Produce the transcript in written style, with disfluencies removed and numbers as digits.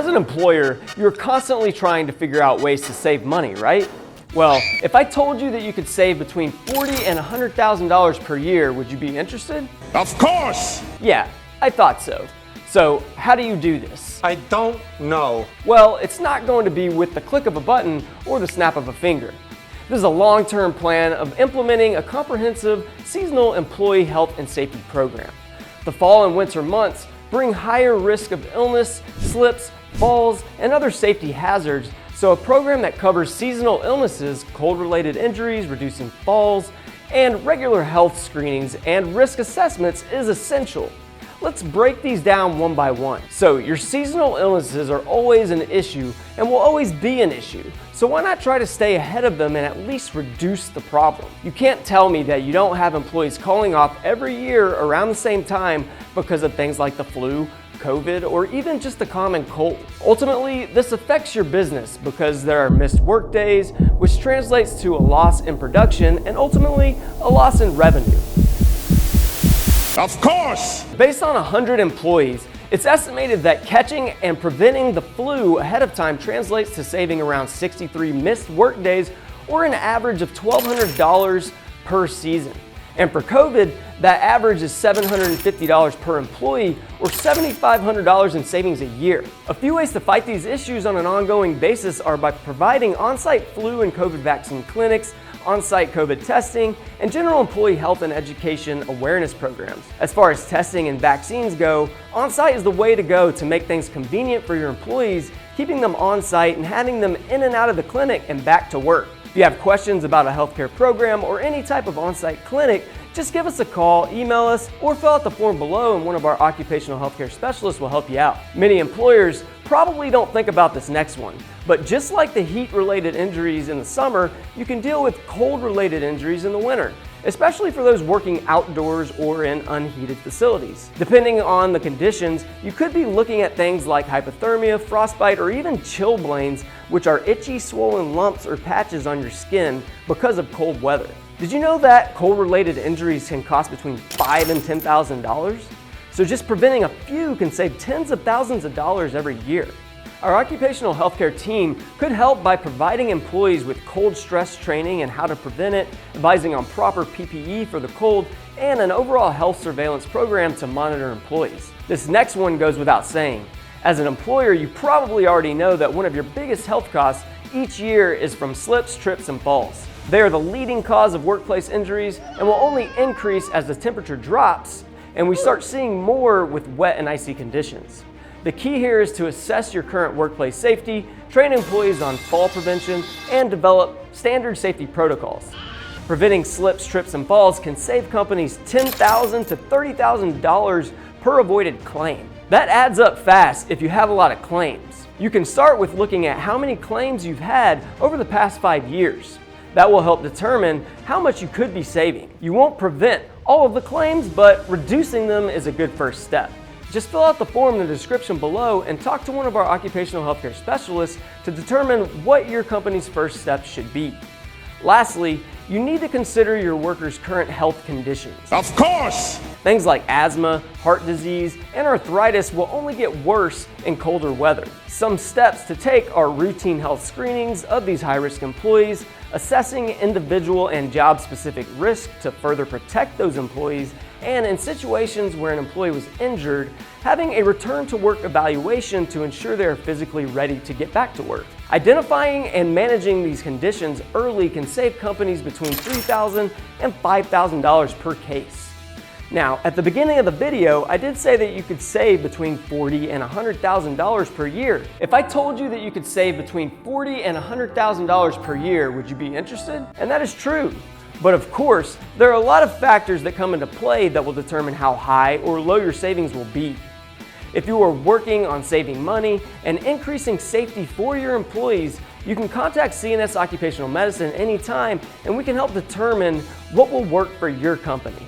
As an employer, you're constantly trying to figure out ways to save money, right? Well, if I told you that you could save between $40,000 and $100,000 per year, would you be interested? Of course! Yeah, I thought so. So, how do you do this? I don't know. Well, it's not going to be with the click of a button or the snap of a finger. This is a long-term plan of implementing a comprehensive seasonal employee health and safety program. The fall and winter months bring higher risk of illness, slips, falls, and other safety hazards, so a program that covers seasonal illnesses, cold-related injuries, reducing falls, and regular health screenings and risk assessments is essential. Let's break these down one by one. So your seasonal illnesses are always an issue and will always be an issue. So why not try to stay ahead of them and at least reduce the problem? You can't tell me that you don't have employees calling off every year around the same time because of things like the flu, COVID, or even just the common cold. Ultimately, this affects your business because there are missed work days, which translates to a loss in production and ultimately a loss in revenue. Of course! Based on 100 employees, it's estimated that catching and preventing the flu ahead of time translates to saving around 63 missed work days or an average of $1,200 per season. And for COVID, that average is $750 per employee or $7,500 in savings a year. A few ways to fight these issues on an ongoing basis are by providing on-site flu and COVID vaccine clinics, on-site COVID testing, and general employee health and education awareness programs. As far as testing and vaccines go, on-site is the way to go to make things convenient for your employees, keeping them on-site and having them in and out of the clinic and back to work. If you have questions about a healthcare program or any type of on-site clinic, just give us a call, email us, or fill out the form below and one of our occupational healthcare specialists will help you out. Many employers probably don't think about this next one, but just like the heat-related injuries in the summer, you can deal with cold-related injuries in the winter, especially for those working outdoors or in unheated facilities. Depending on the conditions, you could be looking at things like hypothermia, frostbite, or even chilblains, which are itchy, swollen lumps or patches on your skin because of cold weather. Did you know that cold-related injuries can cost between $5,000 and $10,000? So just preventing a few can save tens of thousands of dollars every year. Our occupational healthcare team could help by providing employees with cold stress training and how to prevent it, advising on proper PPE for the cold, and an overall health surveillance program to monitor employees. This next one goes without saying. As an employer, you probably already know that one of your biggest health costs each year is from slips, trips, and falls. They are the leading cause of workplace injuries and will only increase as the temperature drops and we start seeing more with wet and icy conditions. The key here is to assess your current workplace safety, train employees on fall prevention, and develop standard safety protocols. Preventing slips, trips, and falls can save companies $10,000 to $30,000 per avoided claim. That adds up fast if you have a lot of claims. You can start with looking at how many claims you've had over the past 5 years. That will help determine how much you could be saving. You won't prevent all of the claims, but reducing them is a good first step. Just fill out the form in the description below and talk to one of our occupational healthcare specialists to determine what your company's first steps should be. Lastly, you need to consider your workers' current health conditions. Of course! Things like asthma, heart disease, and arthritis will only get worse in colder weather. Some steps to take are routine health screenings of these high-risk employees, assessing individual and job-specific risk to further protect those employees, and in situations where an employee was injured, having a return-to-work evaluation to ensure they are physically ready to get back to work. Identifying and managing these conditions early can save companies between $3,000 and $5,000 per case. Now, at the beginning of the video, I did say that you could save between $40,000 and $100,000 per year. If I told you that you could save between $40,000 and $100,000 per year, would you be interested? And that is true. But of course, there are a lot of factors that come into play that will determine how high or low your savings will be. If you are working on saving money and increasing safety for your employees, you can contact CNS Occupational Medicine anytime and we can help determine what will work for your company.